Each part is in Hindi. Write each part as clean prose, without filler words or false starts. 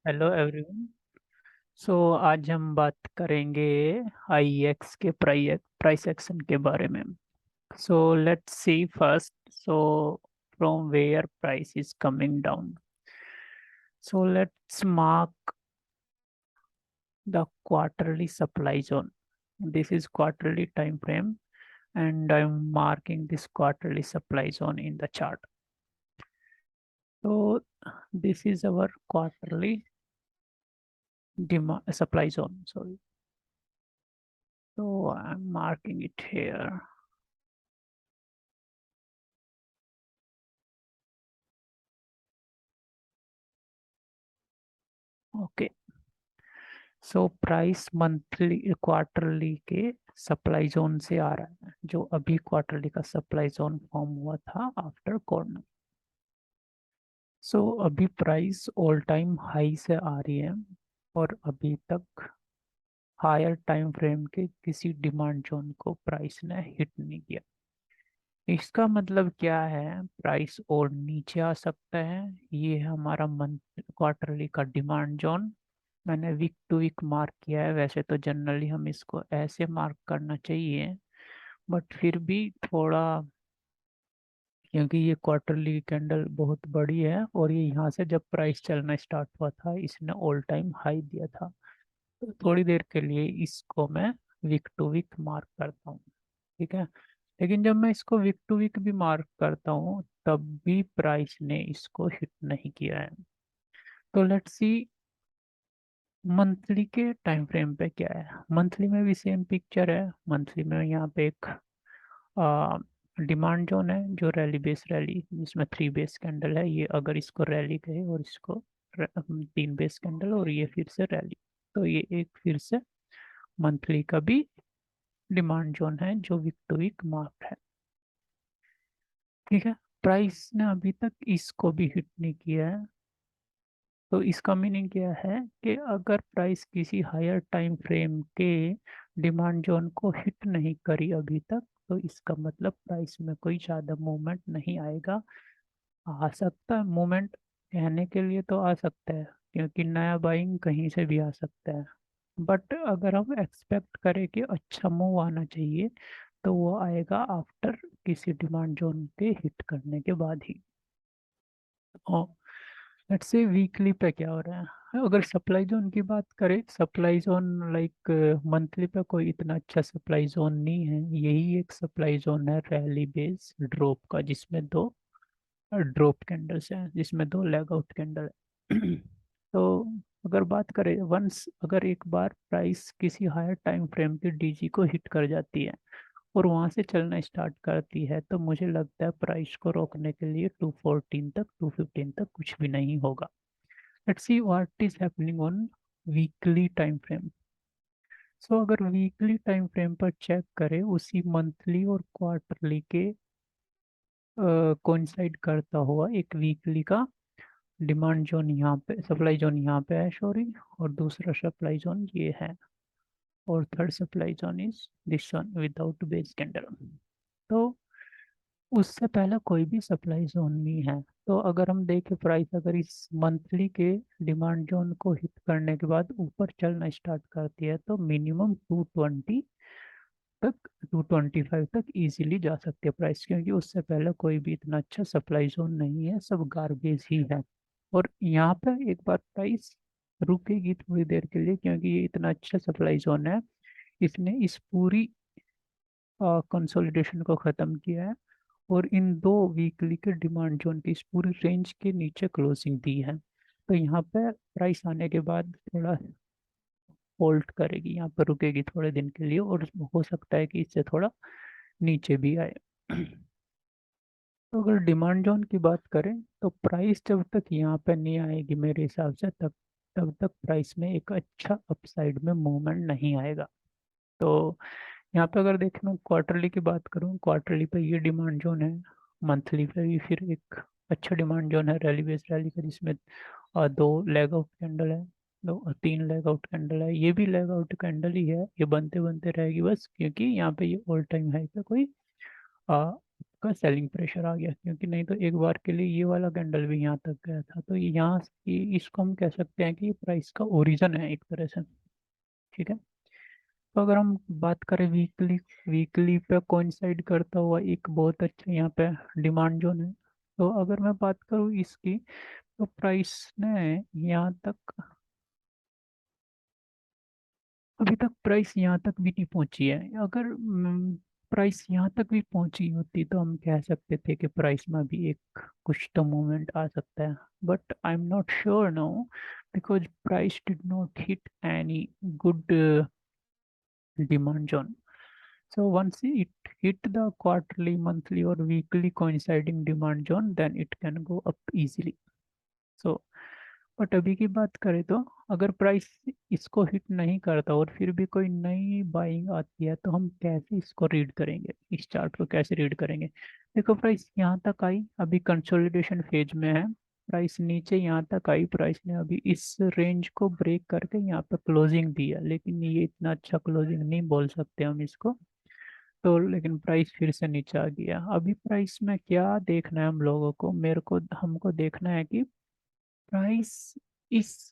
Hello everyone. सो आज हम बात करेंगे आईएक्स के प्राइस एक्शन के बारे में। So let's see first. So from where price is coming down. So let's mark the quarterly supply zone. This is quarterly time frame, and I'm marking this quarterly supply zone in the chart. So this is our quarterly demand supply zone. Sorry. So I'm marking it here. Okay. So price monthly quarterly के सप्लाई जोन से आ रहा है, जो अभी क्वार्टरली का सप्लाई जोन फॉर्म हुआ था आफ्टर कॉर्नर। सो अभी प्राइस ऑल टाइम हाई से आ रही है और अभी तक हायर टाइम फ्रेम के किसी डिमांड जोन को प्राइस ने हिट नहीं किया। इसका मतलब क्या है, प्राइस और नीचे आ सकता है। ये है हमारा मंथ क्वार्टरली का डिमांड जोन। मैंने वीक टू वीक मार्क किया है। वैसे तो जनरली हम इसको ऐसे मार्क करना चाहिए, बट फिर भी थोड़ा, क्योंकि ये क्वार्टरली कैंडल बहुत बड़ी है और ये यहाँ से जब प्राइस चलना स्टार्ट हुआ था इसने ऑल टाइम हाई दिया था। तो थोड़ी देर के लिए इसको मैं वीक टू वीक मार्क करता हूँ। ठीक है। लेकिन जब मैं इसको वीक टू वीक भी मार्क करता हूँ तब भी प्राइस ने इसको हिट नहीं किया है। तो लेट्स सी मंथली के टाइम फ्रेम पे क्या है। मंथली में भी सेम पिक्चर है। मंथली में यहाँ पे एक डिमांड जोन है जो रैली बेस रैली, जिसमें 3 बेस कैंडल है। ये अगर इसको रैली कहे और इसको 3 बेस कैंडल और ये फिर से रैली, तो ये एक फिर से मंथली का भी डिमांड जोन है जो वीक टू वीक मार्क है। ठीक है। प्राइस ने अभी तक इसको भी हिट नहीं किया है। तो इसका मीनिंग क्या है कि अगर प्राइस किसी हायर टाइम फ्रेम के डिमांड जोन को हिट नहीं करी अभी तक, तो इसका मतलब प्राइस में कोई ज़्यादा मूवमेंट नहीं आएगा। आ सकता है मूवमेंट, कहने के लिए तो आ सकता है, क्योंकि नया बाइंग कहीं से भी आ सकता है। बट अगर हम एक्सपेक्ट करें कि अच्छा मूव आना चाहिए, तो वो आएगा आफ्टर किसी डिमांड जोन के हिट करने के बाद ही। और लेट्स से वीकली पे क्या हो रहा है। अगर सप्लाई जोन की बात करें, सप्लाई जोन लाइक मंथली पे कोई इतना अच्छा सप्लाई जोन नहीं है। यही एक सप्लाई जोन है रैली बेस ड्रॉप का, जिसमें दो ड्रॉप कैंडल्स हैं, जिसमें दो लेग आउट कैंडल है। तो अगर बात करें, वंस अगर एक बार प्राइस किसी हायर टाइम फ्रेम के डीजी को हिट कर जाती है और वहां से चलना स्टार्ट करती है, तो मुझे लगता है प्राइस को रोकने के लिए 214 तक 215 तक कुछ भी नहीं होगा। Let's see what is happening on weekly time frame. So अगर वीकली टाइम फ्रेम पर चेक करें, उसी मंथली और क्वार्टरली के कोइंसाइड करता हुआ एक वीकली का डिमांड जोन यहाँ पे, सप्लाई जोन यहाँ पे है सॉरी, और दूसरा सप्लाई जोन ये है, और third supply zone is this one without base candle. तो उससे पहले कोई भी सप्लाई जोन नहीं है। तो अगर हम देखें प्राइस अगर इस मंथली के डिमांड जोन को हिट करने के बाद ऊपर चलना स्टार्ट करती है, तो मिनिमम 220 तक 225 तक इजीली जा सकती है प्राइस, क्योंकि उससे पहले कोई भी इतना अच्छा सप्लाई जोन नहीं है, सब गार्बेज ही है। और यहाँ पे एक बार प्राइस रुकेगी थोड़ी देर के लिए, क्योंकि ये इतना अच्छा सप्लाई जोन है। इसने इस पूरी कंसोलिडेशन को ख़त्म किया है और इन दो वीकली के डिमांड जोन की इस पूरी रेंज के नीचे क्लोजिंग दी है। तो यहाँ पे प्राइस आने के बाद थोड़ा होल्ड करेगी, यहाँ पर रुकेगी थोड़े दिन के लिए, और हो सकता है कि इससे थोड़ा नीचे भी आए। तो अगर डिमांड जोन की बात करें, तो प्राइस जब तक यहाँ पे नहीं आएगी मेरे हिसाब से, तब तब तक प्राइस में एक अच्छा अपसाइड में मूवमेंट नहीं आएगा। तो यहाँ पे अगर देखें, मैं क्वार्टरली की बात करूँ, क्वार्टरली पे ये डिमांड जोन है। मंथली पे भी फिर एक अच्छा डिमांड जोन है रैली बेस रैली का, जिसमें दो लेग आउट कैंडल है, दो तीन लेग आउट कैंडल है। ये भी लेग आउट कैंडल ही है, ये बनते बनते रहेगी बस, क्योंकि यहाँ पे ये ऑल टाइम हाई पे कोई का सेलिंग प्रेशर आ गया, क्योंकि नहीं तो एक बार के लिए ये वाला कैंडल भी यहाँ तक गया था। तो यहाँ इसको हम कह सकते हैं कि प्राइस का ओरिजिन है एक तरह से। ठीक है। तो अगर हम बात करें वीकली, वीकली पे कोइंसाइड करता हुआ एक बहुत अच्छा यहाँ पे डिमांड जोन है। तो अगर मैं बात करूँ इसकी, तो प्राइस ने यहाँ तक, अभी तक प्राइस यहाँ तक भी नहीं पहुंची है। अगर प्राइस यहाँ तक भी पहुंची होती तो हम कह सकते थे कि प्राइस में भी एक कुछ तो मूवमेंट आ सकता है, but I am not sure now, because price did not hit any good demand zone. So once it hit the quarterly, monthly or weekly coinciding demand zone, then it can go up easily. So but अभी की बात करें तो अगर प्राइस इसको हिट नहीं करता और फिर भी कोई नई बाइंग आती है, तो हम कैसे इसको रीड करेंगे, इस चार्ट को कैसे रीड करेंगे? देखो प्राइस यहाँ तक आई, अभी कंसोलिडेशन फेज में है। प्राइस नीचे यहाँ तक आई, प्राइस ने अभी इस रेंज को ब्रेक करके यहाँ पे क्लोजिंग दी है, लेकिन ये इतना अच्छा क्लोजिंग नहीं बोल सकते हम इसको। तो लेकिन प्राइस फिर से नीचे आ गया। अभी प्राइस में क्या देखना है हम लोगों को, मेरे को हमको देखना है कि प्राइस इस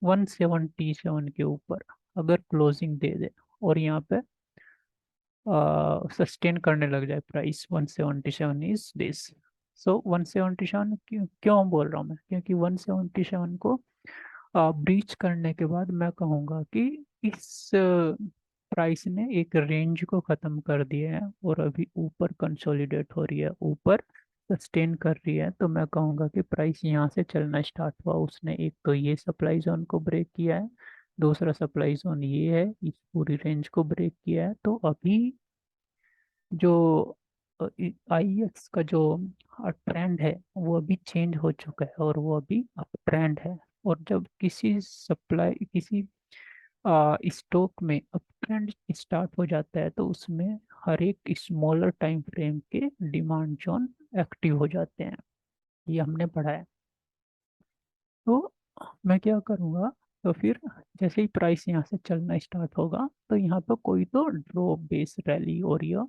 177 के ऊपर अगर क्लोजिंग दे दे और यहाँ पे सस्टेन करने लग जाए प्राइस, 177 इज दिस। सो 177 क्यों क्यों बोल रहा हूँ मैं, क्योंकि 177 को ब्रीच करने के बाद मैं कहूँगा कि इस प्राइस ने एक रेंज को ख़त्म कर दिया है और अभी ऊपर कंसोलिडेट हो रही है, ऊपर सस्टेन कर रही है। तो मैं कहूँगा कि प्राइस यहाँ से चलना स्टार्ट हुआ, उसने एक तो ये सप्लाई जोन को ब्रेक किया है, दूसरा सप्लाई जोन ये है, इस पूरी रेंज को ब्रेक किया है। तो अभी जो आईएक्स का जो ट्रेंड है वो अभी चेंज हो चुका है और वो अभी अप ट्रेंड है। और जब किसी स्टॉक में अप ट्रेंड स्टार्ट हो जाता है, तो उसमें हर एक स्मॉलर टाइम फ्रेम के डिमांड जोन एक्टिव हो जाते हैं, ये हमने पढ़ा है। तो मैं क्या करूँगा, तो फिर जैसे ही प्राइस यहाँ से चलना स्टार्ट होगा, तो यहाँ पर कोई तो ड्रॉप बेस रैली और या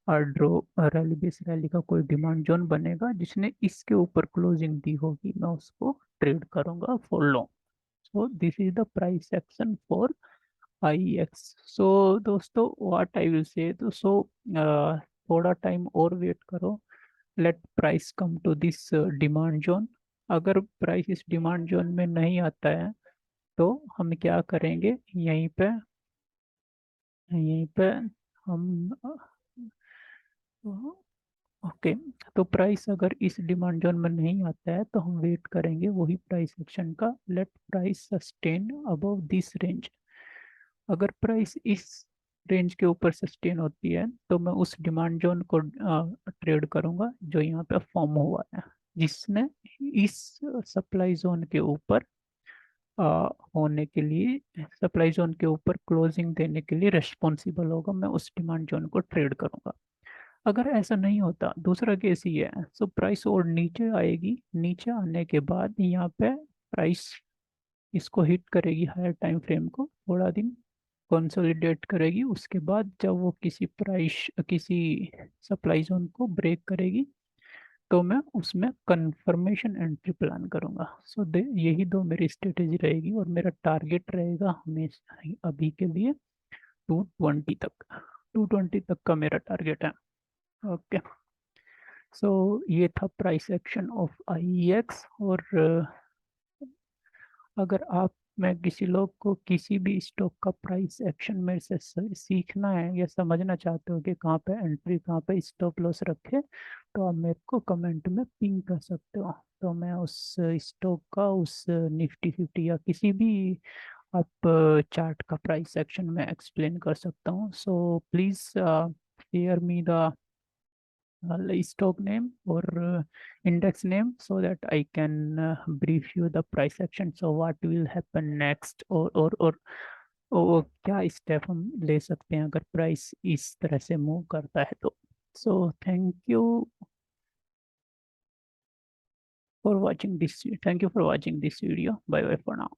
और ड्रॉप रैली बेस रैली का कोई डिमांड जोन बनेगा, जिसने इसके ऊपर क्लोजिंग दी होगी, मैं उसको ट्रेड करूंगा for long. So this is the price action for I X. So दोस्तों व्हाट आई विल से, तो थोड़ा टाइम और वेट करो, let price come to this demand zone. अगर प्राइस इस डिमांड जोन में नहीं आता है, तो हम क्या करेंगे, यहीं पे हम ओके। तो प्राइस अगर इस डिमांड जोन में नहीं आता है, तो हम वेट करेंगे वही प्राइस एक्शन का, late price sustain above this range. अगर प्राइस इस रेंज के ऊपर सस्टेन होती है, तो मैं उस डिमांड जोन को ट्रेड करूंगा जो यहाँ पे फॉर्म हुआ है, जिसने इस सप्लाई जोन के ऊपर होने के लिए, सप्लाई जोन के ऊपर क्लोजिंग देने के लिए रिस्पॉन्सिबल होगा। मैं उस डिमांड जोन को ट्रेड करूंगा। अगर ऐसा नहीं होता, दूसरा केस ये है, सो प्राइस और नीचे आएगी, नीचे आने के बाद यहाँ पे प्राइस इसको हिट करेगी, हायर टाइम फ्रेम को थोड़ा दिन कंसोलिडेट करेगी, उसके बाद जब वो किसी सप्लाई जोन को ब्रेक करेगी, तो मैं उसमें कंफर्मेशन एंट्री प्लान करूंगा। सो यही दो मेरी स्ट्रेटेजी रहेगी, और मेरा टारगेट रहेगा हमेशा ही अभी के लिए 220 तक, 220 तक का मेरा टारगेट है। ओके। सो ये था प्राइस एक्शन ऑफ आईएक्स। और अगर आप मैं किसी लोग को किसी भी स्टॉक का प्राइस एक्शन मेरे से सीखना है या समझना चाहते हो कि कहाँ पे एंट्री, कहाँ पे स्टॉप लॉस रखे, तो आप मेरे को कमेंट में पिंग कर सकते हो। तो मैं उस स्टॉक का, उस निफ्टी 50 या किसी भी आप चार्ट का प्राइस एक्शन में एक्सप्लेन कर सकता हूँ। So please share me the stock name or index name, so that I can brief you the price action, so what will happen next, और क्या स्टेप हम ले सकते हैं अगर प्राइस इस तरह से मूव करता है तो। So thank you for watching this video, bye bye for now.